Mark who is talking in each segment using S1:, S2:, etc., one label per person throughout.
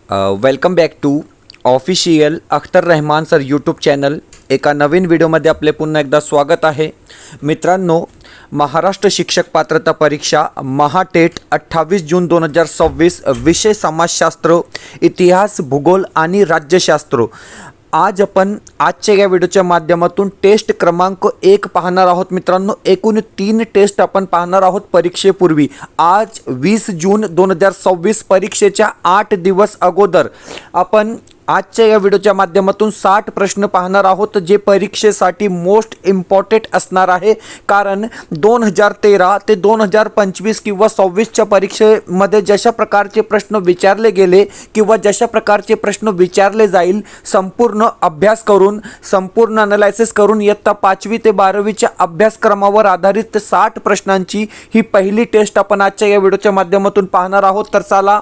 S1: Welcome back to official Akhtar Rahman sir YouTube channel. एका नवीन व्हिडिओमध्ये आपले पुन्हा एकदा स्वागत आहे. मित्रांनो, महाराष्ट्र शिक्षक पात्रता परीक्षा महाटेट 28 जून 2026 विषय समाजशास्त्र, इतिहास, भूगोल आणि राज्यशास्त्र. आज आपण आजच्या या व्हिडिओच्या माध्यमातून टेस्ट क्रमांक 1 पाहणार आहोत. मित्रांनो, एकूण 3 टेस्ट आपण पाहणार आहोत परीक्षेपूर्वी. आज 20 जून 2026 परीक्षेच्या 8 दिवस अगोदर आपण आजच्या या व्हिडिओच्या माध्यमातून 60 प्रश्न पाहणार आहोत, जे परीक्षेसाठी मोस्ट इम्पॉर्टंट असणार आहे. कारण 2013 ते 2025 किंवा 26च्या परीक्षेमध्ये जशा प्रकारचे प्रश्न विचारले गेले किंवा जशा प्रकारचे प्रश्न विचारले जाईल, संपूर्ण अभ्यास करून, संपूर्ण अनालायसिस करून इयत्ता 5वी ते 12वीच्या अभ्यासक्रमावर आधारित 60 प्रश्नांची ही पहिली टेस्ट आपण आजच्या या व्हिडिओच्या माध्यमातून पाहणार आहोत. तर चला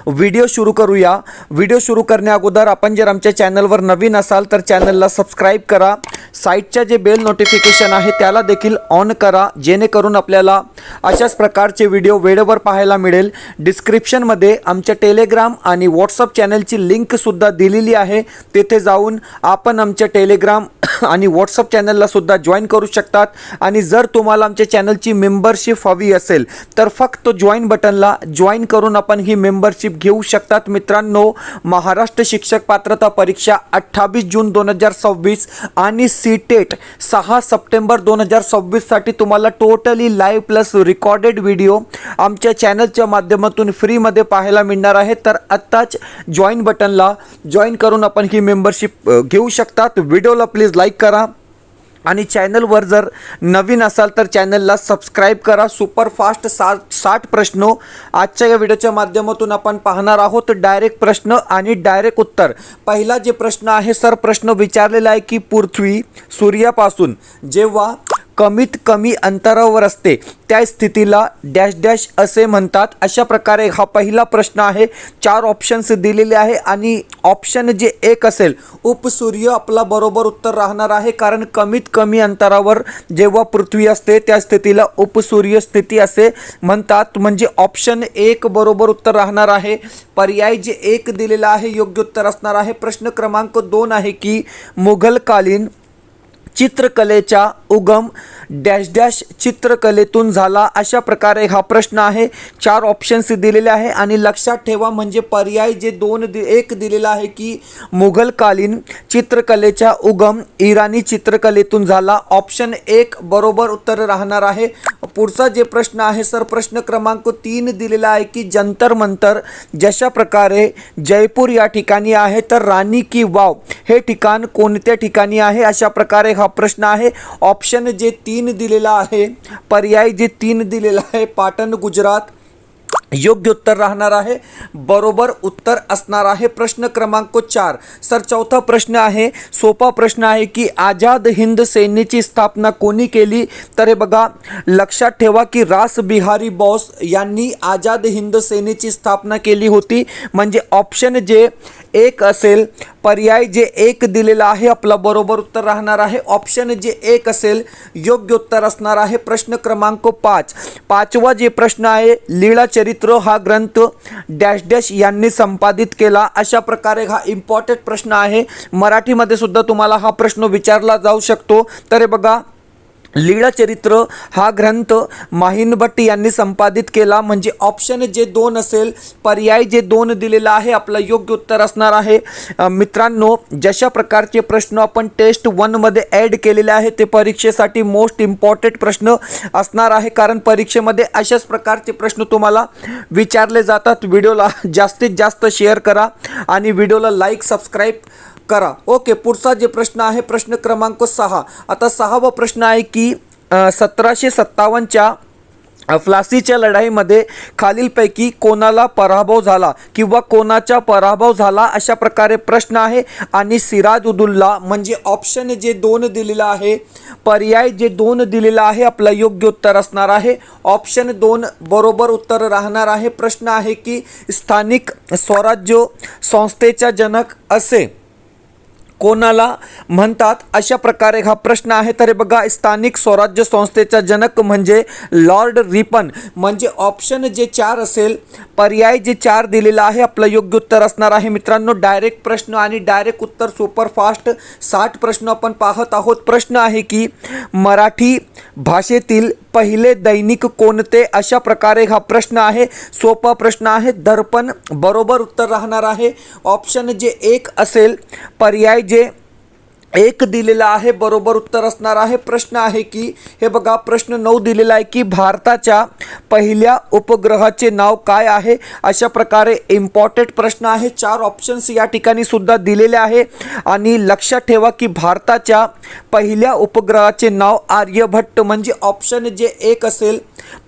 S1: व्हिडिओ सुरू करूया. व्हिडिओ सुरू करण्या अगोदर आपण जर आमच्या चॅनलवर नवीन असाल तर चॅनलला सबस्क्राईब करा. साईटच्या जे बेल नोटिफिकेशन आहे त्याला देखील ऑन करा, जेणेकरून आपल्याला अशाच प्रकारचे व्हिडिओ वेळेवर पाहायला मिळेल. डिस्क्रिप्शनमध्ये आमच्या टेलिग्राम आणि व्हॉट्सअप चॅनलची लिंकसुद्धा दिलेली आहे. तेथे जाऊन आपण आमच्या टेलिग्राम आणि व्हॉट्सअप चॅनलला सुद्धा जॉईन करू शकतात. आणि जर तुम्हाला आमच्या चॅनलची मेंबरशिप हवी असेल तर फक्त जॉईन बटनला जॉईन करून आपण ही मेंबरशिप घेऊ शकतात. मित्रांनो, महाराष्ट्र शिक्षक पात्रता परीक्षा 28 जून 2026 आणि सीटेट 6 सप्टेंबर 2026 साठी तुम्हाला totally live plus recorded video आमच्या चॅनलच्या माध्यमातून फ्रीमध्ये पाहायला मिळणार आहे. तर आत्ताच जॉईन बटनला जॉईन करून आपण ही मेंबरशिप घेऊ शकतात. व्हिडिओला प्लीज लाईक करा आणि चॅनलवर जर नवीन असाल तर चॅनलला सबस्क्राईब करा. सुपरफास्ट 60 प्रश्न आजच्या या व्हिडिओच्या माध्यमातून आपण पाहणार आहोत. डायरेक्ट प्रश्न आणि डायरेक्ट उत्तर. पहिला जे प्रश्न आहे सर, प्रश्न विचारलेला आहे की पृथ्वी सूर्यापासून जेव्हा कमीत कमी अंतरावर असते त्या स्थितीला डॅश डॅश असे म्हणतात. अशा प्रकारे हा पहिला प्रश्न आहे. 4 ऑप्शन्स दिलेले आहे आणि ऑप्शन जे 1 असेल उपसूर्य आपला बरोबर उत्तर राहणार आहे. कारण कमीत कमी अंतरावर जेव्हा पृथ्वी असते त्या स्थितीला उपसूर्य स्थिती असे म्हणतात. म्हणजे ऑप्शन 1 बरोबर उत्तर राहणार आहे. पर्याय जे 1 दिलेला आहे योग्य उत्तर असणार आहे. प्रश्न क्रमांक 2 आहे की मुघलकालीन चित्रकलेचा उगम डॅश डॅश चित्रकलेतून झाला. अशा प्रकारे हा प्रश्न आहे. 4 ऑप्शन्स दिलेले आहे आणि लक्षात ठेवा, म्हणजे पर्याय जे 1 दिलेला आहे की मुघलकालीन चित्रकलेचा उगम इराणी चित्रकलेतून झाला. ऑप्शन 1 बरोबर उत्तर राहणार आहे. पुढचा जे प्रश्न आहे सर, प्रश्न क्रमांक 3 दिलेला आहे की जंतर मंतर जशा प्रकारे जयपूर या ठिकाणी आहे तर राणी की वाव हे ठिकाण कोणत्या ठिकाणी आहे. अशा प्रकारे हा प्रश्न आहे. ऑप्शन जे 3 दिलेला आहे, पर्याय जे 3 दिलेला आहे पाटण गुजरात योग्य उत्तर राहणार आहे. बरोबर उत्तर असणार आहे. प्रश्न क्रमांक 4 सर, चौथा प्रश्न आहे. सोपा प्रश्न आहे की आझाद हिंद सेनेची स्थापना कोणी केली. तर हे बघा, लक्षात ठेवा की रास बिहारी बोस यांनी आझाद हिंद सेनेची स्थापना केली होती. म्हणजे ऑप्शन जे 1 असेल, पर्याय जे 1 दिलेला आहे आपला बरोबर उत्तर राहणार आहे. ऑप्शन जे 1 असेल योग्य उत्तर असणार आहे. प्रश्न क्रमांक 5 पाचवा जे प्रश्न आहे, लीळा चरित्र हा ग्रंथ डॅश डॅश यांनी संपादित केला. अशा प्रकारे हा इम्पॉर्टंट प्रश्न आहे. मराठीमध्ये सुद्धा तुम्हाला हा प्रश्न विचारला जाऊ शकतो. तर हे बघा, लीळा चरित्र हा ग्रंथ माहिन भट्ट यांनी संपादित केला. म्हणजे ऑप्शन जे 2 असेल, पर्याय जे 2 दिलेला आहे आपलं योग्य उत्तर असणार आहे. मित्रांनो, जशा प्रकारचे प्रश्न आपण टेस्ट 1 मध्ये ॲड केलेले आहे ते परीक्षेसाठी मोस्ट इम्पॉर्टंट प्रश्न असणार आहे. कारण परीक्षेमध्ये अशाच प्रकारचे प्रश्न तुम्हाला विचारले जातात. व्हिडिओला जास्तीत जास्त शेअर करा आणि व्हिडिओला लाईक सबस्क्राईब करा. ओके, पुढचा जे प्रश्न आहे प्रश्न क्रमांक 6. आता 6वा प्रश्न आहे की 1757च्या प्लासीच्या लढाईमध्ये खालीलपैकी कोणाला पराभव झाला किंवा कोणाचा पराभव झाला. अशा प्रकारे प्रश्न आहे. आणि सिराजुद्दौला म्हणजे ऑप्शन जे 2 दिलेला आहे, पर्याय जे 2 दिलेला आहे आपला योग्य उत्तर असणार आहे. ऑप्शन 2 बरोबर उत्तर राहणार आहे. प्रश्न आहे की स्थानिक स्वराज्य संस्थेचा जनक असे कोणाला म्हणतात अशा प्रकारे हा प्रश्न आहे. तर हे बघा, स्थानिक स्वराज्य संस्थेचा जनक म्हणजे लॉर्ड रिपन. म्हणजे ऑप्शन जे 4 असेल, पर्याय जे 4 दिलेला आहे आपलं योग्य उत्तर असणार आहे. मित्रांनो, डायरेक्ट प्रश्न आणि डायरेक्ट उत्तर सुपरफास्ट 60 प्रश्न आपण पाहत आहोत. प्रश्न आहे की मराठी भाषेतील पहिले दैनिक कोणते, अशा प्रकारे हा प्रश्न आहे. सोपा प्रश्न आहे. दर्पण बरोबर उत्तर राहणार आहे. ऑप्शन जे 1 असेल, पर्याय जे 1 दिलेला आहे, बरोबर उत्तर असणार आहे. प्रश्न आहे की हे बघा, प्रश्न 9 दिलेला आहे की भारताच्या पहिल्या उपग्रहाचे नाव काय आहे, अशा प्रकारे इम्पॉर्टंट प्रश्न आहे. 4 ऑप्शन्स या ठिकाणी सुद्धा दिलेले आहे. आणि लक्षात ठेवा की भारताच्या पहिल्या उपग्रहाचे नाव आर्यभट्ट. म्हणजे ऑप्शन जे 1 असेल,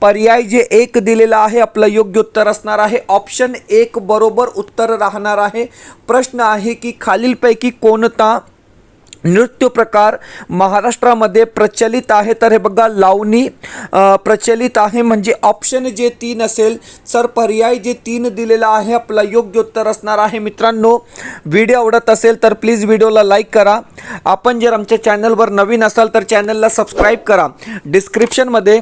S1: पर्याय जे 1 दिलेला आहे, आपलं योग्य उत्तर असणार आहे. ऑप्शन 1 बरोबर उत्तर राहणार आहे. प्रश्न आहे की खालीलपैकी कोणता नृत्य प्रकार महाराष्ट्रामध्ये प्रचलित आहे. तर हे बघा, लावणी प्रचलित आहे. म्हणजे ऑप्शन जे 3 असेल सर, पर्याय जे 3 दिलेला आहे, आपला योग्य उत्तर असणार आहे. मित्रांनो, व्हिडिओ आवडत असेल तर प्लीज व्हिडिओला लाईक करा. आपण जर आमच्या चॅनलवर नवीन असाल तर चॅनलला सबस्क्राईब करा. डिस्क्रिप्शनमध्ये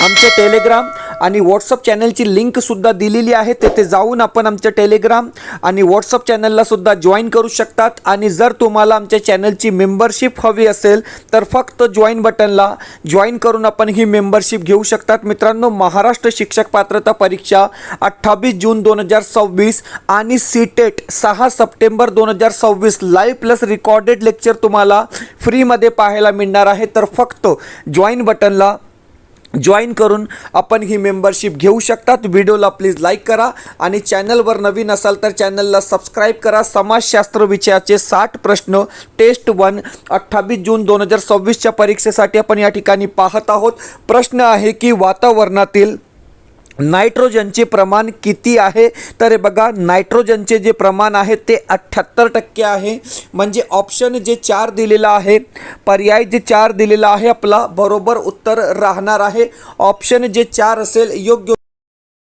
S1: आमच्या टेलिग्राम आणि व्हॉट्सअप चॅनलची लिंकसुद्धा दिलेली आहे. तेथे जाऊन आपण आमच्या टेलिग्राम आणि व्हॉट्सअप चॅनललासुद्धा जॉईन करू शकतात. आणि जर तुम्हाला आमच्या चॅनलची मेंबरशिप हवी असेल तर फक्त जॉईन बटनला जॉईन करून आपण ही मेंबरशिप घेऊ शकतात. मित्रांनो, महाराष्ट्र शिक्षक पात्रता परीक्षा 28 जून 2026 आणि CTET 6 September 2026 live plus recorded lecture तुम्हाला फ्रीमध्ये पाहायला मिळणार आहे. तर फक्त जॉईन बटनला जॉईन करून आपण ही मेंबरशिप घेऊ शकतात. व्हिडिओला प्लीज लाईक करा आणि चॅनलवर नवीन असाल तर चॅनलला सबस्क्राईब करा. समाजशास्त्र विषयाचे 60 प्रश्न टेस्ट 1 28 जून 2026च्या परीक्षेसाठी आपण या ठिकाणी पाहत आहोत. प्रश्न आहे की वातावरणातील नायट्रोजनचे प्रमाण किती आहे. तर हे बघा, नायट्रोजनचे जे प्रमाण आहे ते 78% आहे. म्हणजे ऑप्शन जे 4 दिलेला आहे, पर्याय जे 4 दिलेला आहे, आपला बरोबर उत्तर राहणार आहे. ऑप्शन जे 4 असेल योग्य.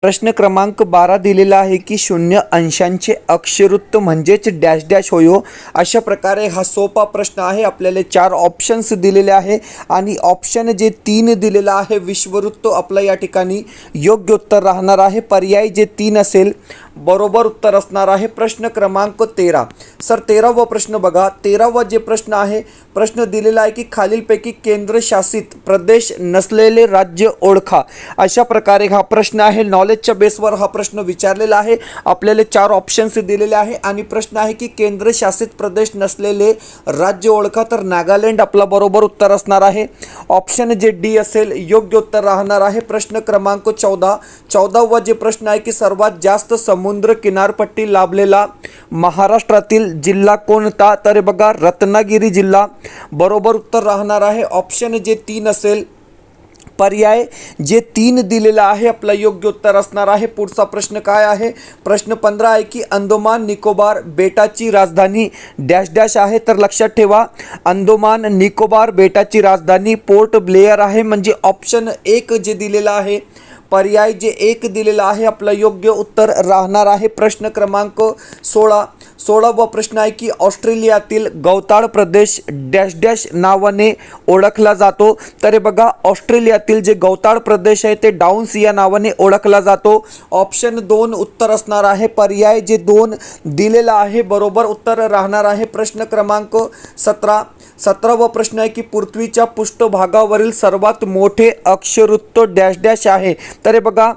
S1: प्रश्न क्रमांक 12 दिलेला आहे की 0 अंशांचे अक्षवृत्त म्हणजेच डॅश डॅश होयो, अशा प्रकारे हा सोपा प्रश्न आहे. आपल्याला 4 ऑप्शन्स दिलेले आहे आणि ऑप्शन जे 3 दिलेला आहे विषुववृत्त, आपलं या ठिकाणी योग्य उत्तर राहणार आहे. पर्याय जे 3 असेल, बरोबर उत्तर असणार आहे. प्रश्न क्रमांक 13 सर, 13वा प्रश्न बघा. 13वा जे प्रश्न आहे, प्रश्न दिलेला आहे की खालीलपैकी केंद्रशासित प्रदेश नसलेले राज्य ओळखा, अशा प्रकारे हा प्रश्न आहे. नॉलेजच्या बेसवर हा प्रश्न विचारलेला आहे. आपल्याला 4 ऑप्शन्स दिलेले आहे आणि प्रश्न आहे की केंद्रशासित प्रदेश नसलेले राज्य ओळखा. तर नागालँड आपला बरोबर उत्तर असणार आहे. ऑप्शन जे डी असेल योग्य उत्तर राहणार आहे. प्रश्न क्रमांक 14वा जे प्रश्न आहे की सर्वात जास्त समुद्र किनारपट्टी लाभलेला महाराष्ट्रातील जिल्हा कोणता. तर बघा, रत्नागिरी जिल्हा बरोबर उत्तर राहणार आहे. ऑप्शन जे 3 असेल, पर्याय जे 3 दिलेला आहे, आपला योग्य उत्तर असणार आहे. पुढचा प्रश्न काय आहे, प्रश्न 15 आहे की अंदमान निकोबार बेटाची राजधानी डॅश डॅश आहे. तर लक्षात ठेवा, अंदमान निकोबार बेटाची राजधानी पोर्ट ब्लेअर आहे. म्हणजे ऑप्शन 1 जे दिलेला आहे, पर्याय जे 1 दिलेला आहे, आपलं योग्य उत्तर राहणार आहे. प्रश्न क्रमांक 16वा प्रश्न आहे की ऑस्ट्रेलियातील गौताळ प्रदेश डॅश डॅश नावाने ओळखला जातो. तर हे बघा, ऑस्ट्रेलियातील जे गौताळ प्रदेश आहे ते डाउन्स या नावाने ओळखला जातो. ऑप्शन 2 उत्तर असणार आहे. पर्याय जे 2 दिलेला आहे, बरोबर उत्तर राहणार आहे. प्रश्न क्रमांक 17वा प्रश्न आहे की पृथ्वीच्या पृष्ठभागावरील सर्वात मोठे अक्षवृत्त डॅश डॅश आहे. तर हे बघा,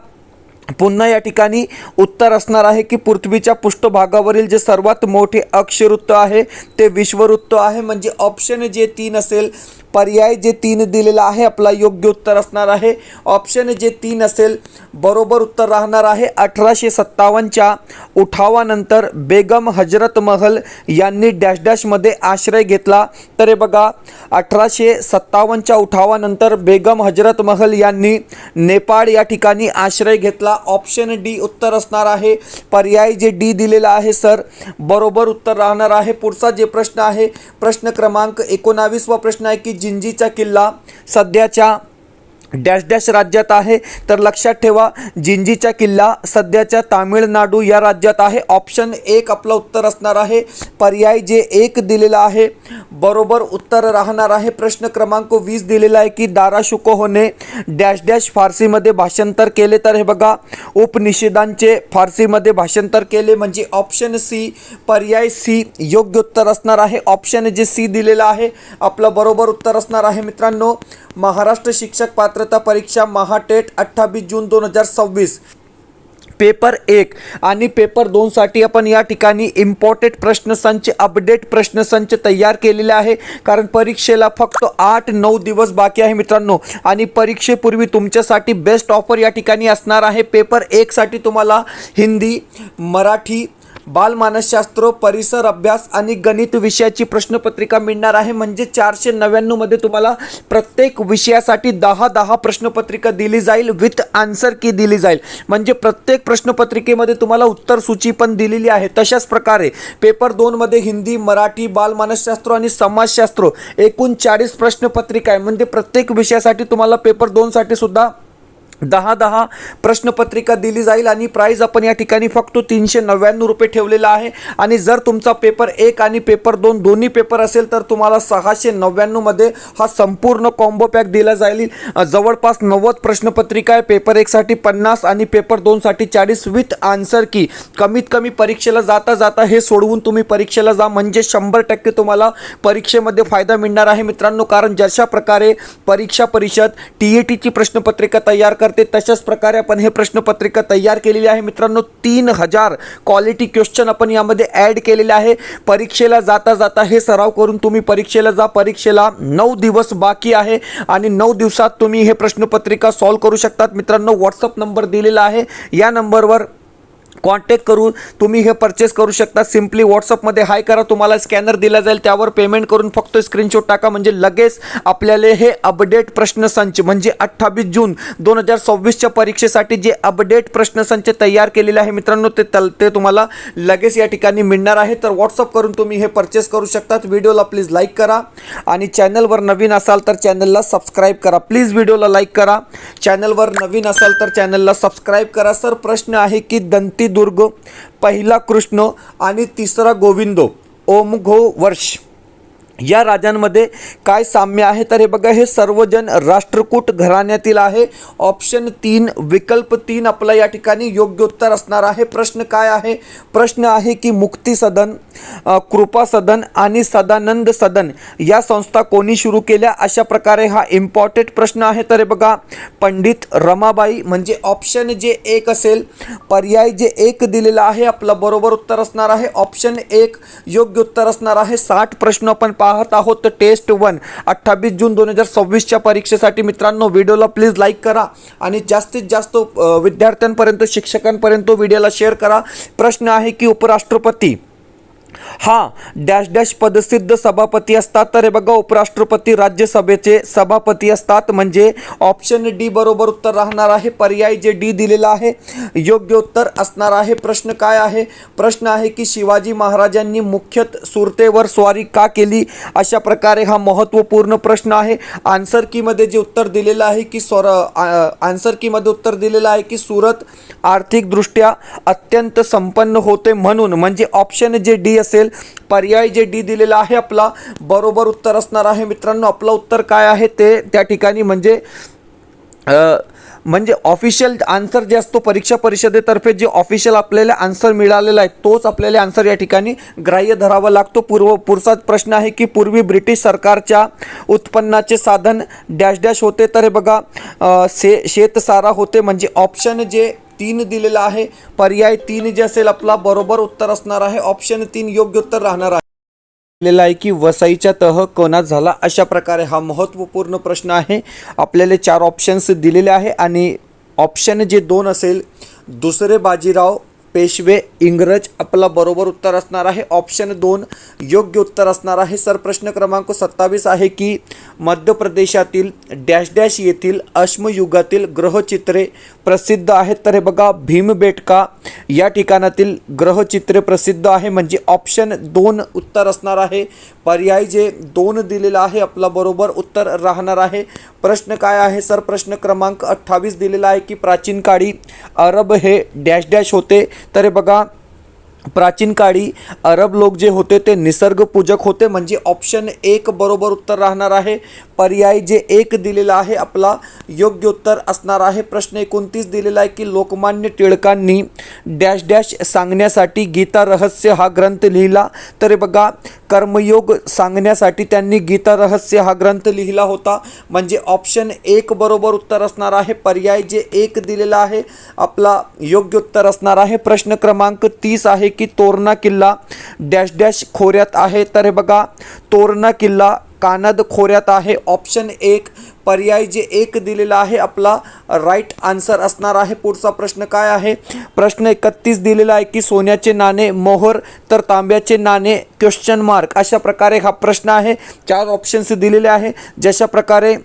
S1: पुन्हा या ठिकाणी उत्तर असणार आहे की पृथ्वीच्या पृष्ठभागावरील जे सर्वात मोठे अक्षवृत्त आहे ते विषुववृत्त आहे. म्हणजे ऑप्शन जे 3 असेल, पर्याय जे 3 दिलेला आहे, आपला योग्य उत्तर असणार आहे. ऑप्शन जे 3 असेल, बरोबर उत्तर राहणार आहे. 1857च्या उठावानंतर बेगम हजरत महल यांनी डॅश डॅशमध्ये आश्रय घेतला. तर हे बघा, 1857च्या उठावानंतर बेगम हजरत महल यांनी नेपाळ या ठिकाणी आश्रय घेतला. ऑप्शन डी उत्तर असणार आहे. पर्याय जे डी दिलेला आहे सर, बरोबर उत्तर राहणार आहे. पुढचा जे प्रश्न आहे, प्रश्न क्रमांक 19वा प्रश्न आहे की जिंजीचा किल्ला सध्याच्या डॅश डॅश राज्यात आहे, तर लक्षात ठेवा जिंजीचा किल्ला सध्याच्या तामिळनाडू या राज्यात आहे. ऑप्शन 1 आपलं उत्तर असणार आहे. पर्याय जे 1 दिलेला आहे बरोबर उत्तर राहणार आहे. प्रश्न क्रमांक 20 दिलेला आहे की दारा शुकोहने डॅश डॅश फारसीमध्ये भाषांतर केले, तर हे बघा उपनिषदांचे फारसीमध्ये भाषांतर केले, म्हणजे ऑप्शन सी पर्याय सी योग्य उत्तर असणार आहे. ऑप्शन जे सी दिलेला आहे आपलं बरोबर उत्तर असणार आहे. मित्रांनो, महाराष्ट्र शिक्षक पात्रता परीक्षा महाटेट 28 जून 2026 पेपर 1 आणि पेपर 2 साठी आपण या ठिकाणी इम्पॉर्टंट प्रश्नसंच अपडेट प्रश्नसंच तयार केलेले आहे, कारण परीक्षेला फक्त 8-9 दिवस बाकी आहे मित्रांनो. आणि परीक्षेपूर्वी तुमच्यासाठी बेस्ट ऑफर या ठिकाणी असणार आहे. पेपर 1 साठी तुम्हाला हिंदी, मराठी, बालमानसशास्त्र, परिसर अभ्यास आणि गणित विषयाची प्रश्नपत्रिका मिळणार आहे. म्हणजे 499 मध्ये तुम्हाला प्रत्येक विषयासाठी 10 प्रश्नपत्रिका दिली जाईल, विथ आन्सर की दिली जाईल. म्हणजे प्रत्येक प्रश्नपत्रिकेमध्ये तुम्हाला उत्तर सूची पण दिलेली आहे. तशाच प्रकारे पेपर 2 मध्ये हिंदी, मराठी, बालमानसशास्त्र आणि समाजशास्त्र एकूण 40 प्रश्नपत्रिका आहे. म्हणजे प्रत्येक विषयासाठी तुम्हाला पेपर 2 साठी सुद्धा 10 प्रश्नपत्रिका दिली जाईल. आणि प्राईज आपण या ठिकाणी फक्त 399 रुपये ठेवलेला आहे. आणि जर तुमचा पेपर 1 आणि पेपर 2 दोन्ही पेपर असेल तर तुम्हाला 699 मध्ये हा संपूर्ण कॉम्बो पॅक दिला जाईल. जवळपास 90 प्रश्नपत्रिका आहे. पेपर 1 साठी 50 आणि पेपर 2 साठी 40 विथ आन्सर की. कमीत कमी परीक्षेला जाता हे सोडवून तुम्ही परीक्षेला जा, म्हणजे 100% तुम्हाला परीक्षेमध्ये फायदा मिळणार आहे मित्रांनो. कारण जशा प्रकारे परीक्षा परिषद TETची प्रश्नपत्रिका तयार तशाच प्रकारे आपण हे प्रश्नपत्रिका तयार केलेली आहे मित्रांनो. 3000 क्वालिटी क्वेश्चन आपण यामध्ये ॲड केलेले आहे. परीक्षेला जाता हे सराव करून तुम्ही परीक्षेला जा. परीक्षेला 9 दिवस बाकी आहे आणि 9 दिवसात तुम्ही हे प्रश्नपत्रिका सॉल्व करू शकतात मित्रांनो. व्हॉट्सअप नंबर दिलेला आहे, या नंबरवर कॉन्टॅक्ट करून तुम्ही हे परचेस करू शकता. सिम्पली व्हॉट्सअपमध्ये हाय करा, तुम्हाला स्कॅनर दिला जाईल, त्यावर पेमेंट करून फक्त स्क्रीनशॉट टाका, म्हणजे लगेच आपल्याला हे अपडेट प्रश्नसंच म्हणजे 28 जून 2026च्या परीक्षेसाठी जे अपडेट प्रश्नसंच तयार केलेले आहे मित्रांनो ते तुम्हाला लगेच या ठिकाणी मिळणार आहे. तर व्हॉट्सअप करून तुम्ही हे परचेस करू शकतात. व्हिडिओला प्लीज लाईक करा आणि चॅनलवर नवीन असाल तर चॅनलला सबस्क्राईब करा. प्लीज व्हिडिओला लाईक करा, चॅनलवर नवीन असाल तर चॅनलला सबस्क्राईब करा. सर प्रश्न आहे की दंती दुर्ग, पहिला कृष्ण आणि तिसरा गोविंद ओमघो वर्ष या राजांमध्ये काय साम्य आहे, तर हे बघा हे सर्वजण राष्ट्रकूट घराण्यातील आहे. ऑप्शन 3 विकल्प 3 आपला या ठिकाणी योग्य उत्तर असणार आहे. प्रश्न काय आहे, प्रश्न आहे की मुक्ती सदन, कृपा सदन आणि सदानंद सदन या संस्था कोणी सुरू केल्या, अशा प्रकारे हा इम्पॉर्टंट प्रश्न आहे. तर हे बघा पंडित रमाबाई, म्हणजे ऑप्शन जे 1 असेल, पर्याय जे 1 दिलेला आहे आपला बरोबर उत्तर असणार आहे. ऑप्शन 1 योग्य उत्तर असणार आहे. 60 प्रश्न आपण पाहत आहोत. तर टेस्ट 1 28 जून 2026च्या परीक्षेसाठी मित्रांनो व्हिडिओला प्लीज लाईक करा आणि जास्तीत जास्त विद्यार्थ्यांपर्यंत, शिक्षकांपर्यंत व्हिडिओला शेअर करा. प्रश्न आहे की उपराष्ट्रपती हा डॅश डॅश पदसिद्ध सभापती असतात, तर हे बघा उपराष्ट्रपती राज्यसभेचे सभापती असतात, म्हणजे ऑप्शन डी बरोबर उत्तर राहणार आहे. पर्याय जे डी दिलेला आहे योग्य उत्तर असणार आहे. प्रश्न काय आहे, प्रश्न आहे की शिवाजी महाराजांनी मुख्यतः सुरतेवर स्वारी का केली, अशा प्रकारे हा महत्त्वपूर्ण प्रश्न आहे. आन्सर की मध्ये जे उत्तर दिलेलं आहे की आन्सर की मध्ये उत्तर दिलेलं आहे की सुरत आर्थिकदृष्ट्या अत्यंत संपन्न होते म्हणून, म्हणजे ऑप्शन जे डी असेल, पर्याय जे डी दिलेला आहे आपला बरोबर उत्तर असणार आहे. मित्रांनो आपलं उत्तर काय आहे ते त्या ठिकाणी म्हणजे ऑफिशियल आन्सर जे असतो परीक्षा परिषदेतर्फे जे ऑफिशियल आपल्याला आन्सर मिळालेला आहे तोच आपल्याला आन्सर या ठिकाणी ग्राह्य धरावा लागतो. पुढचा प्रश्न आहे की पूर्वी ब्रिटिश सरकारच्या उत्पन्नाचे साधन डॅश डॅश होते, तर हे बघा शेतसारा होते, म्हणजे ऑप्शन जे 3 दिलेला आहे, पर्याय 3 जे असेल आपला बरोबर उत्तर असणार आहे. ऑप्शन 3 योग्य उत्तर राहणार आहे. दिलेला आहे की वसईचा तह कोणात झाला, अशा प्रकारे हा महत्त्वपूर्ण प्रश्न आहे. आपल्याला 4 ऑप्शन्स दिलेले आहे आणि ऑप्शन जे 2 असेल, दुसरे बाजीराव पेशवे इंग्रज आपला बरोबर उत्तर असणार आहे. ऑप्शन 2 योग्य उत्तर असणार आहे. सर प्रश्न क्रमांक 27 आहे की मध्य प्रदेशातील डॅश डॅश येथील अश्मयुगातील ग्रहचित्रे प्रसिद्ध आहेत? तर हे बघा भीमबेटका या ठिकाणातील ग्रहचित्रे प्रसिद्ध आहे, म्हणजे ऑप्शन 2 उत्तर असणार आहे. पर्याय जे 2 दिलेला आहे आपला बरोबर उत्तर राहणार आहे. प्रश्न काय आहे सर? प्रश्न क्रमांक 28 दिलेला आहे की प्राचीन काळी अरब हे डॅश डॅश होते. तर हे बघा प्राचीन काळी अरब लोक जे होते ते निसर्गपूजक होते, म्हणजे ऑप्शन 1 बरोबर उत्तर राहणार आहे. पर्याय जे 1 दिलेला आहे आपला योग्य उत्तर असणार आहे. प्रश्न 29 दिलेला आहे की लोकमान्य टिळकांनी डॅश डॅश सांगण्यासाठी गीता रहस्य हा ग्रंथ लिहिला. तर हे बघा कर्मयोग सांगण्यासाठी त्यांनी गीता रहस्य हा ग्रंथ लिहिला होता, म्हणजे ऑप्शन 1 बरोबर उत्तर असणार आहे. पर्याय जे 1 दिलेला आहे आपला योग्य उत्तर असणार आहे. प्रश्न क्रमांक 30 आहे की तोरणा किल्ला डॅश डॅश खोऱ्यात आहे. तर हे बघा तोरणा किल्ला कानद खोऱ्यात आहे, ऑप्शन 1. पर्याय जे 1 दिलेला आहे आपला राईट आन्सर असणार आहे. पुढचा प्रश्न काय आहे? प्रश्न 31 दिलेला आहे की सोन्याचे नाणे मोहर तर तांब्याचे नाणे क्वेश्चन मार्क अशा प्रकारे हा प्रश्न आहे. 4 ऑप्शन्स दिलेले आहे. जशा प्रकारे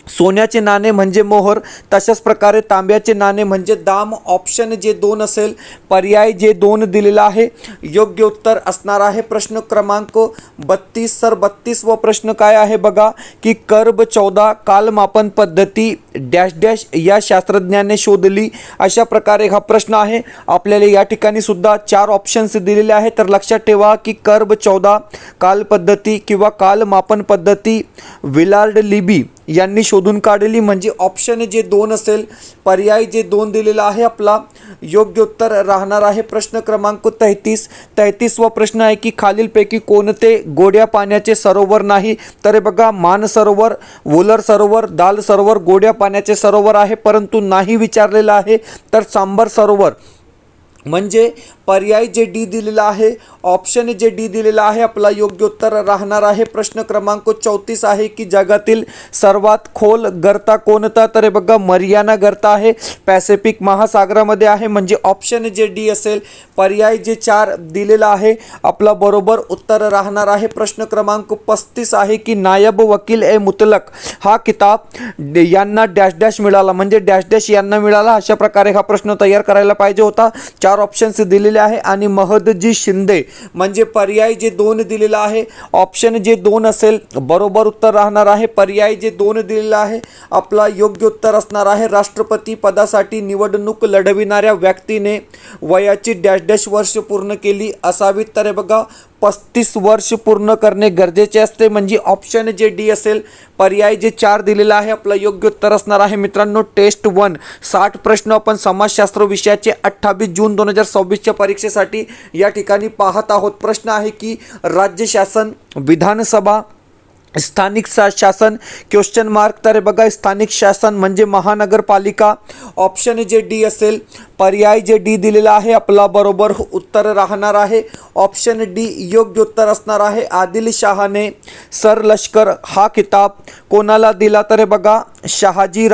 S1: सोन्याचे नाणे म्हणजे मोहर, तशाच प्रकारे तांब्याचे नाणे म्हणजे दाम. ऑप्शन जे 2 असेल, पर्याय जे 2 दिलेला आहे योग्य उत्तर असणार आहे. प्रश्न क्रमांक 32 सर 32 व प्रश्न काय आहे बघा की कर्ब 14 कालमापन पद्धती डॅश डॅश या शास्त्रज्ञाने शोधली. अशा प्रकारे हा प्रश्न आहे. आपल्याला या ठिकाणी सुद्धा 4 ऑप्शन्स दिलेले आहेत. तर लक्षात ठेवा की कर्ब 14 कालपद्धती किंवा कालमापन पद्धती विलार्ड लिबी यांनी शोधून काढली, म्हणजे ऑप्शन जे 2 असेल, पर्याय जे 2 दिलेला आहे आपला योग्य उत्तर राहणार आहे. प्रश्न क्रमांक 33 वा प्रश्न आहे की खालीलपैकी कोणते गोड्या पाण्याचे सरोवर नाही? तर हे बघा मानसरोवर, वुलर सरोवर, दाल सरोवर गोड्या पाण्याचे सरोवर आहे, परंतु नाही विचारलेला आहे. तर सांबर सरोवर म्हणजे पर्याय जे डी दिलेला आहे, ऑप्शन जे डी दिलेला आहे आपला योग्य उत्तर राहणार आहे. प्रश्न क्रमांक 34 आहे की जगातील सर्वात खोल गर्ता कोणता? तर हे बघा मरियाना गर्ता आहे, पॅसिफिक महासागरामध्ये आहे, म्हणजे ऑप्शन जे डी असेल. पर्याय जे 4 दिलेला आहे आपला बरोबर उत्तर राहणार आहे. प्रश्न क्रमांक 35 आहे की नायब वकील ए मुतलक हा किताब यांना डॅश डॅश मिळाला, म्हणजे डॅश डॅश यांना मिळाला. अशा प्रकारे हा प्रश्न तयार करायला पाहिजे होता. 4 ऑप्शन्स दिलेले आहे. आणि महदजी शिंदे म्हणजे पर्याय जे 2 दिलेला आहे, ऑप्शन जे 2 असेल बरोबर उत्तर राहणार आहे. पर्याय जे 2 दिलेला आहे आपला योग्य उत्तर असणार आहे. राष्ट्रपती पदासाठी निवडणूक लढविणाऱ्या व्यक्तीने वयाची डॅश डॅश वर्ष पूर्ण केली असावी. तर हे बघा 35 वर्ष पूर्ण करणे गरजेचे असते, म्हणजे ऑप्शन जे डी असेल. पर्याय जे 4 दिलेला आहे आपला योग्य उत्तर असणार आहे. मित्रांनो टेस्ट 1 60 प्रश्न आपण समाजशास्त्र विषयाचे 28 जून 2026च्या परीक्षेसाठी या ठिकाणी पाहत आहोत. प्रश्न आहे की राज्य शासन, विधानसभा, स्थानिक शासन क्वेश्चन मार्क. तर बघा स्थानिक शासन म्हणजे महानगरपालिका, ऑप्शन जे डी असेल. पर्याय जे डी दिलेला आहे आपला बरोबर उत्तर राहणार आहे. ऑप्शन डी योग्य उत्तर असणार आहे. आदिलशहाने सर लष्कर हा किताब कोणाला दिला? तर बघा शहाजी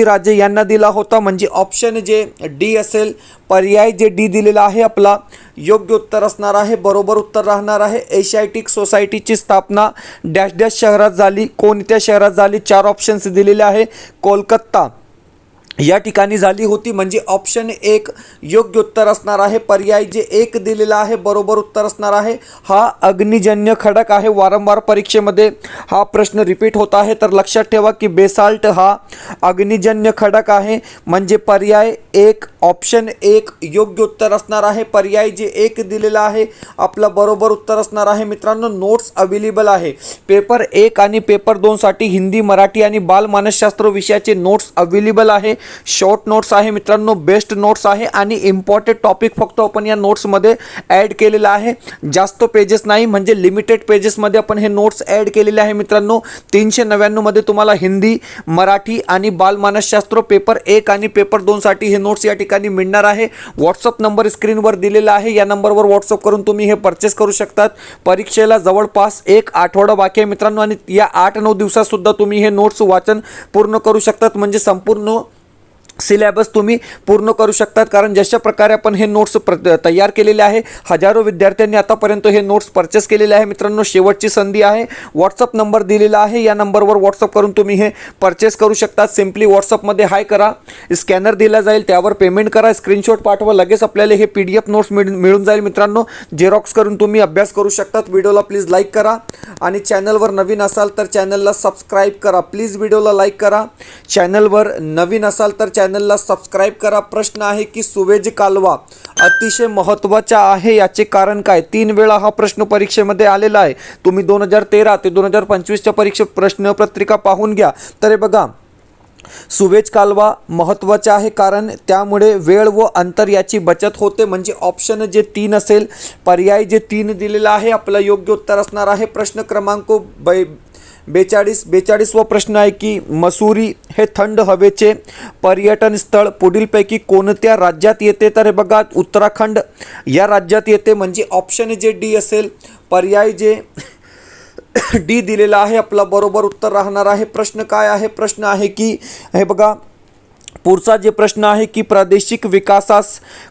S1: राजे यांना दिला होता, म्हणजे ऑप्शन जे डी असेल. पर्याय जे डी दिलेला आहे आपला योग्य उत्तर असणार आहे. बरोबर उत्तर राहणार आहे. एशियाटिक सोसायटीची स्थापना डॅश डॅश शहरात झाली, कोणत्या शहरात झाली? 4 ऑप्शन्स दिलेले आहे. कोलकाता या ठिकाणी झाली होती, म्हणजे ऑप्शन 1 योग्य उत्तर असणार आहे. पर्याय जे 1 दिलेला आहे बरोबर उत्तर असणार आहे. हा अग्निजन्य खडक आहे. वारंवार परीक्षेमध्ये हा प्रश्न रिपीट होत आहे, तर लक्षात ठेवा की बेसाल्ट हा अग्निजन्य खडक आहे, म्हणजे पर्याय 1 ऑप्शन 1 योग्य उत्तर असणार आहे. पर्याय जे 1 दिलेला आहे आपला बरोबर उत्तर असणार आहे. मित्रांनो नोट्स अवेलेबल आहे पेपर 1 आणि पेपर 2 साठी हिंदी, मराठी आणि बालमानसशास्त्र विषयाचे नोट्स अवेलेबल आहे. शॉर्ट नोट्स आहे मित्रांनो, बेस्ट नोट्स आहे आणि इम्पॉर्टंट टॉपिक फक्त आपण या नोट्समध्ये ॲड केलेला आहे. जास्त पेजेस नाही, म्हणजे लिमिटेड पेजेसमध्ये आपण हे नोट्स ॲड केलेले आहे. मित्रांनो 399 मध्ये तुम्हाला हिंदी, मराठी आणि बालमानसशास्त्र पेपर 1 आणि पेपर 2 साठी हे नोट्स या ठिकाणी मिळणार आहे. व्हॉट्सअप नंबर स्क्रीनवर दिलेला आहे, या नंबरवर व्हॉट्सअप करून तुम्ही हे परचेस करू शकतात. परीक्षेला जवळपास 1 आठवडा बाकी आहे मित्रांनो, आणि या 8-9 दिवसात सुद्धा तुम्ही हे नोट्स वाचन पूर्ण करू शकतात, म्हणजे संपूर्ण सिलेबस तुम्ही पूर्ण करू शकतात, कारण जशा प्रकारे आपण हे नोट्स तयार केलेले आहे, हजारो विद्यार्थ्यांनी आतापर्यंत हे नोट्स परचेस केलेले आहे. मित्रांनो, शेवटची संधी आहे. व्हॉट्सअप नंबर दिलेला आहे, या नंबरवर व्हॉट्सअप करून तुम्ही हे परचेस करू शकता. सिम्पली व्हॉट्सअपमध्ये हाय करा, स्कॅनर दिला जाईल, त्यावर पेमेंट करा, स्क्रीनशॉट पाठवा, लगेच आपल्याला हे PDF नोट्स मिळून जाईल. मित्रांनो, झेरॉक्स करून तुम्ही अभ्यास करू शकतात. व्हिडिओला प्लीज लाईक करा आणि चॅनलवर नवीन असाल तर चॅनलला सबस्क्राईब करा. प्लीज व्हिडिओला लाईक करा. चॅनलवर नवीन असाल तर चॅनलला सबस्क्राईब करा. प्रश्न आहे की सुवेज कालवा अतिशय महत्त्वाचा आहे, याचे कारण काय? 3 वेळा हा प्रश्न परीक्षेमध्ये आलेला आहे. तुम्ही 2013 ते 2025च्या परीक्षा प्रश्नपत्रिका पाहून घ्या. तर हे बघा, सुवेज कालवा महत्त्वाचा आहे, कारण त्यामुळे वेळ व अंतर याची बचत होते. म्हणजे ऑप्शन जे 3 असेल, पर्याय जे 3 दिलेला आहे, आपलं योग्य उत्तर असणार आहे. प्रश्न क्रमांक 42वा प्रश्न आहे की मसुरी हे थंड हवेचे पर्यटन स्थळ पुढीलपैकी कोणत्या राज्यात येते? तर हे बघा, उत्तराखंड या राज्यात येते. म्हणजे ऑप्शन जे डी असेल, पर्याय जे डी दिलेला आहे, आपला बरोबर उत्तर राहणार आहे. प्रश्न काय आहे? प्रश्न आहे की हे बघा, पुढचा जे प्रश्न आहे की प्रादेशिक विकासास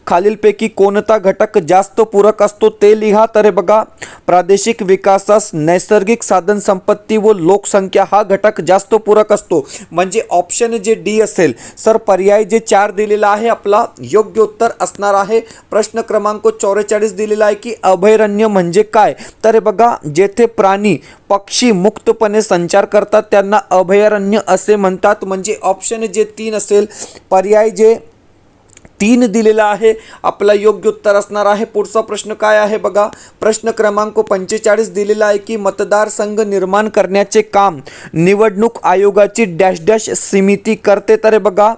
S1: खालीलपैकी कोणता घटक जास्त पूरक असतो ते लिहा. तर हे बघा, प्रादेशिक विकासास नैसर्गिक साधन संपत्ती व लोकसंख्या हा घटक जास्त पूरक असतो. म्हणजे ऑप्शन जे डी असेल सर, पर्याय जे 4 दिलेला आहे, आपला योग्य उत्तर असणार आहे. प्रश्न क्रमांक 44 दिलेला आहे की अभयारण्य म्हणजे काय? तर हे बघा, जेथे प्राणी पक्षी मुक्तपणे संचार करतात त्यांना अभयारण्य असे म्हणतात. म्हणजे ऑप्शन जे 3 असेल, पर्याय जे 3 दिलेला आहे, आपला योग्य उत्तर असणार आहे. पुढचा प्रश्न काय आहे बघा, प्रश्न क्रमांक 45 दिलेला आहे की मतदारसंघ निर्माण करण्याचे काम निवडणूक आयोगाची डॅश डॅश समिती करते. तर हे बघा,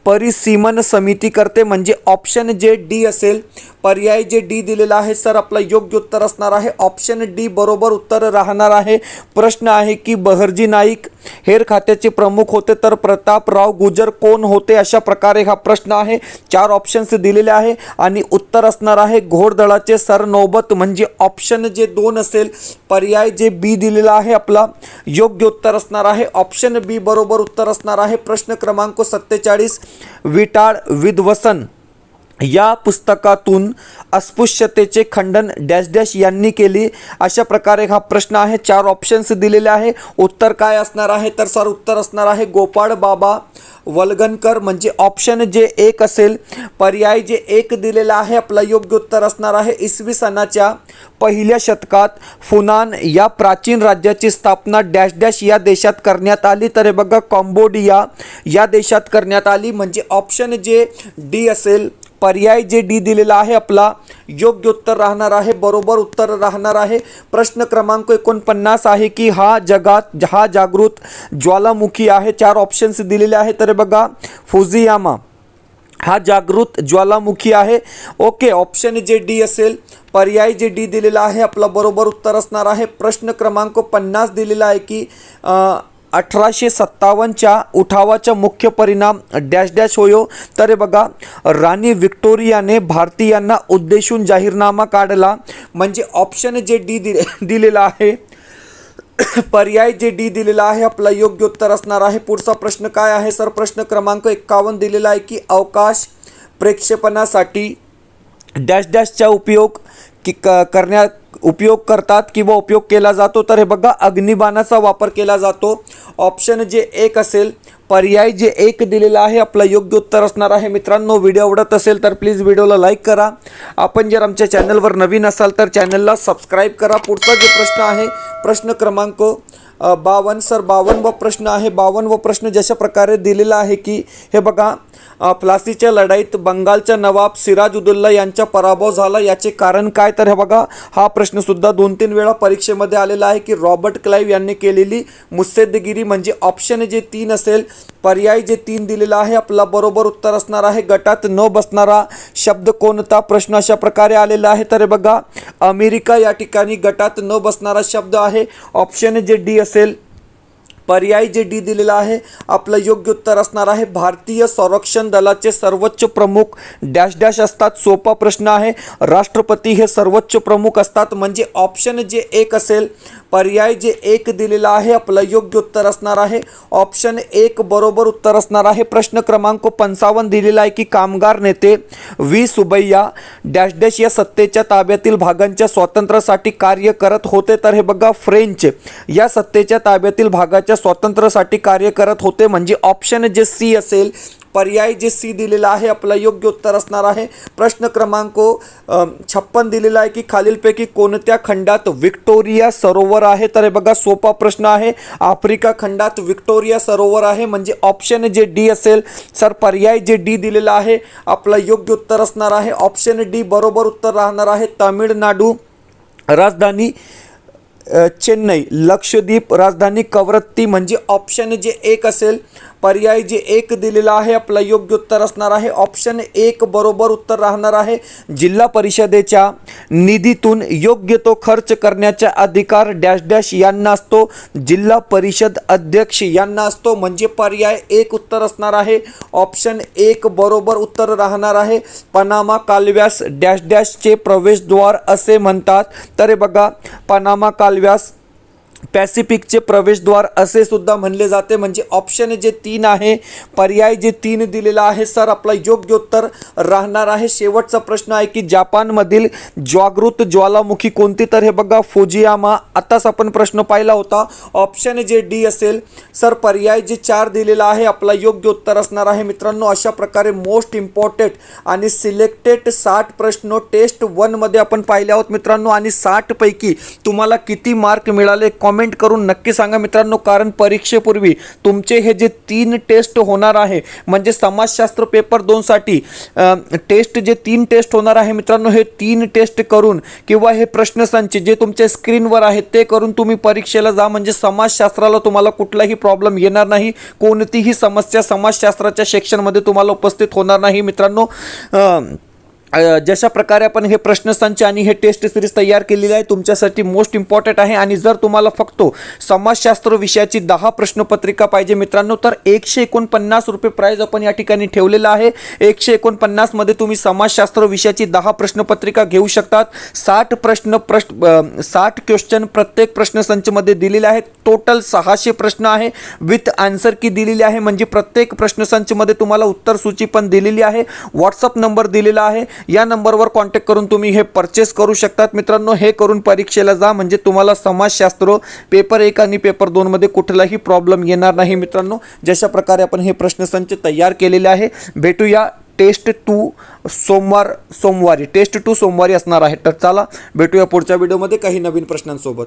S1: परिसीमन समिती करते. म्हणजे ऑप्शन जे डी असेल, पर्याय जे डी दिलेला आहे सर, आपला योग्य उत्तर असणार आहे. ऑप्शन डी बरोबर उत्तर राहणार आहे. प्रश्न आहे की बहरजी नाईक हेर खात्याचे प्रमुख होते तर प्रतापराव गुजर कोण होते? अशा प्रकारे हा प्रश्न आहे. 4 ऑप्शन्स दिलेले आहे आणि उत्तर असणार आहे घोडदळाचे सरनौबत. म्हणजे ऑप्शन जे 2 असेल, पर्याय जे बी दिलेला आहे, आपला योग्य उत्तर असणार आहे. ऑप्शन बी बरोबर उत्तर असणार आहे. प्रश्न क्रमांक 47 विटाळ विध्वसन या पुस्तकातून अस्पृश्यतेचे खंडन डॅश डॅश यांनी केली. अशा प्रकारे हा प्रश्न आहे. 4 ऑप्शन्स दिलेले आहे. उत्तर काय असणार आहे? तर सर, उत्तर असणार आहे गोपाळ बाबा वलगणकर. म्हणजे ऑप्शन जे 1 असेल, पर्याय जे 1 दिलेला आहे, आपला योग्य उत्तर असणार आहे. इसवी सनाच्या पहिल्या शतकात फुनान या प्राचीन राज्याची स्थापना डॅश डॅश या देशात करण्यात आली. तर हे बघा, कंबोडिया या देशात करण्यात आली. म्हणजे ऑप्शन जे डी असेल, पर्याय जे डी दिलेला आहे, आपला योग्य उत्तर राहणार आहे. बरोबर उत्तर राहणार आहे. प्रश्न क्रमांक 49 आहे की हा जागृत ज्वालामुखी आहे. 4 ऑप्शन्स दिलेले आहे. तर बघा, फुजियामा हा जागृत ज्वालामुखी आहे. ओके, ऑप्शन जे डी असेल, पर्याय जे डी दिलेला आहे, आपला बरोबर उत्तर असणार आहे. प्रश्न क्रमांक 50 दिलेला आहे की 1857च्या उठावाचा मुख्य परिणाम डॅश डॅश होयो. तर हे बघा, राणी व्हिक्टोरियाने भारतीयांना उद्देशून जाहीरनामा काढला. म्हणजे ऑप्शन जे डी दिलेला आहे, पर्याय जे डी दिलेला आहे, आपला योग्य उत्तर असणार आहे. पुढचा प्रश्न काय आहे सर? प्रश्न क्रमांक 51 दिलेला आहे की अवकाश प्रक्षेपणासाठी डॅश डॅशचा उपयोग करतात किंवा उपयोग केला जातो. तर हे बघा, अग्निबाणाचा वापर केला जातो. ऑप्शन जे 1 असेल, पर्याय जे 1 दिलेला आहे, आपला योग्य उत्तर असणार आहे. मित्रांनो, व्हिडिओ आवडत असेल तर प्लीज व्हिडिओला लाईक करा. आपण जर आमच्या चॅनलवर नवीन असाल तर चॅनलला सबस्क्राईब करा. पुढचा जो प्रश्न आहे, प्रश्न क्रमांक 52 सर, 52वा प्रश्न आहे. 52वा प्रश्न जशा प्रकारे दिलेला आहे की हे बघा, प्लासीच्या लढाईत बंगालचा नवाब सिराजुद्दौला यांचा पराभव झाला. याचे कारण काय? तर हे बघा, हा प्रश्न सुद्धा 2-3 वेळा परीक्षेमध्ये आलेला आहे की रॉबर्ट क्लाइव्ह यांनी केलेली मुत्सद्देगिरी. म्हणजे ऑप्शन जे 3 असेल, पर्याय जे 3 दिलेला आहे, आपला बरोबर उत्तर असणार आहे. गटात न बसणारा शब्द कोणता? प्रश्न अशा प्रकारे आलेला आहे. तर हे बघा, अमेरिका या ठिकाणी गटात न बसणारा शब्द आहे. ऑप्शन जे डी असेल, पर्याय जे डी दिलेला आहे आपलं योग्य उत्तर असणार आहे भारतीय संरक्षण दलाचे सर्वोच्च प्रमुख डॅश डॅश असतात. सोपा प्रश्न आहे. राष्ट्रपती हे सर्वोच्च प्रमुख असतात. म्हणजे ऑप्शन जे एक असेल, पर्याय जे एक दिलेला आहे आपलं योग्य उत्तर असणार आहे ऑप्शन एक बरोबर उत्तर असणार आहे. प्रश्न क्रमांक 55 दिलेला आहे की कामगार नेते व्ही सुब्बैया डॅश डॅश या सत्तेच्या ताब्यातील भागांच्या स्वातंत्र्यासाठी कार्य करत होते. तर हे बघा फ्रेंच या सत्तेच्या ताब्यातील भागाच्या स्वातंत्र्यासाठी कार्य करत होते. म्हणजे ऑप्शन जे सी असेल, पर्याय जे सी दिलेला आहे आपला योग्य उत्तर असणार आहे. प्रश्न क्रमांक 56 दिलेला आहे की खालीलपैकी कोणत्या खंडात व्हिक्टोरिया सरोवर आहे. तर हे बघा सोपा प्रश्न आहे. आफ्रिका खंडात व्हिक्टोरिया सरोवर आहे. म्हणजे ऑप्शन जे डी असेल सर, पर्याय जे डी दिलेला आहे आपला योग्य उत्तर असणार आहे. ऑप्शन डी बरोबर उत्तर राहणार आहे. तामिळनाडू राजधानी चेन्नई, लक्षद्वीप राजधानी कवरत्ती. म्हणजे ऑप्शन जे एक असेल, पर्याय जे एक दिलेला आहे आपला योग्य उत्तर असणार आहे. ऑप्शन एक बरोबर उत्तर राहणार आहे. जिल्हा परिषदेच्या निधीतून योग्य तो खर्च करण्याचा अधिकार डॅश डॅश यांना असतो. जिल्हा परिषद अध्यक्ष यांना असतो. म्हणजे पर्याय एक उत्तर असणार आहे. ऑप्शन एक बरोबर उत्तर राहणार आहे. पनामा कालव्यास डॅश डॅशचे प्रवेशद्वार असे म्हणतात. तर हे बघा पनामा कालव्यास पॅसिफिकचे प्रवेशद्वार असे सुद्धा म्हणले जाते. म्हणजे ऑप्शन जे 3 आहे, पर्याय जे 3 दिलेला आहे सर आपला योग्य उत्तर राहणार आहे. शेवटचा प्रश्न आहे की जपानमधील जागृत ज्वालामुखी कोणती. तर हे बघा फुजियामा. आताच आपण प्रश्न पाहिला होता. ऑप्शन जे डी असेल सर, पर्याय जे 4 दिलेला आहे आपला योग्य उत्तर असणार आहे. मित्रांनो अशा प्रकारे मोस्ट इम्पॉर्टंट आणि सिलेक्टेड 60 प्रश्न टेस्ट 1 मध्ये आपण पाहिले आहोत मित्रांनो. आणि 60 पैकी तुम्हाला किती मार्क मिळाले कमेंट करून नक्की सांगा मित्रांनो. कारण परीक्षेपूर्वी तुमचे हे जे 3 टेस्ट होणार आहे, म्हणजे समाजशास्त्र पेपर 2 साठी टेस्ट जे 3 टेस्ट होणार आहे मित्रांनो, हे 3 टेस्ट करून किंवा हे प्रश्नसंच जे तुमच्या स्क्रीनवर आहेत ते करून तुम्ही परीक्षेला जा. म्हणजे समाजशास्त्राला तुम्हाला कुठलाही प्रॉब्लेम येणार नाही. कोणतीही समस्या समाजशास्त्राच्या सेक्शनमध्ये तुम्हाला उपस्थित होणार नाही मित्रांनो. जशा प्रकारे आपण हे प्रश्नसंच आणि हे टेस्ट सिरीज तयार केलेली आहे तुमच्यासाठी मोस्ट इम्पॉर्टंट आहे. आणि जर तुम्हाला फक्त समाजशास्त्र विषयाची 10 प्रश्नपत्रिका पाहिजे मित्रांनो, तर 149 रुपये प्राइस आपण या ठिकाणी ठेवलेला आहे. 149 मध्ये तुम्ही समाजशास्त्र विषयाची 10 प्रश्नपत्रिका घेऊ शकतात. 60 क्वेश्चन प्रत्येक प्रश्नसंचमध्ये दिलेले आहेत. टोटल 600 प्रश्न आहे विथ आन्सर की दिलेली आहे. म्हणजे प्रत्येक प्रश्नसंचमध्ये तुम्हाला उत्तर सूची पण दिलेली आहे. व्हॉट्सअप नंबर दिलेला आहे. या नंबरवर कॉन्टॅक्ट करून तुम्ही हे परचेस करू शकतात मित्रांनो. हे करून परीक्षेला जा. म्हणजे तुम्हाला समाजशास्त्र पेपर 1 आणि पेपर 2 मध्ये कुठलाही प्रॉब्लेम येणार नाही मित्रांनो. जशा प्रकारे आपण हे प्रश्नसंच तयार केलेले आहे. भेटूया टेस्ट 2 सोमवारी टेस्ट 2 सोमवारी असणार आहे. तर चला भेटूया पुढच्या व्हिडिओमध्ये काही नवीन प्रश्नांसोबत.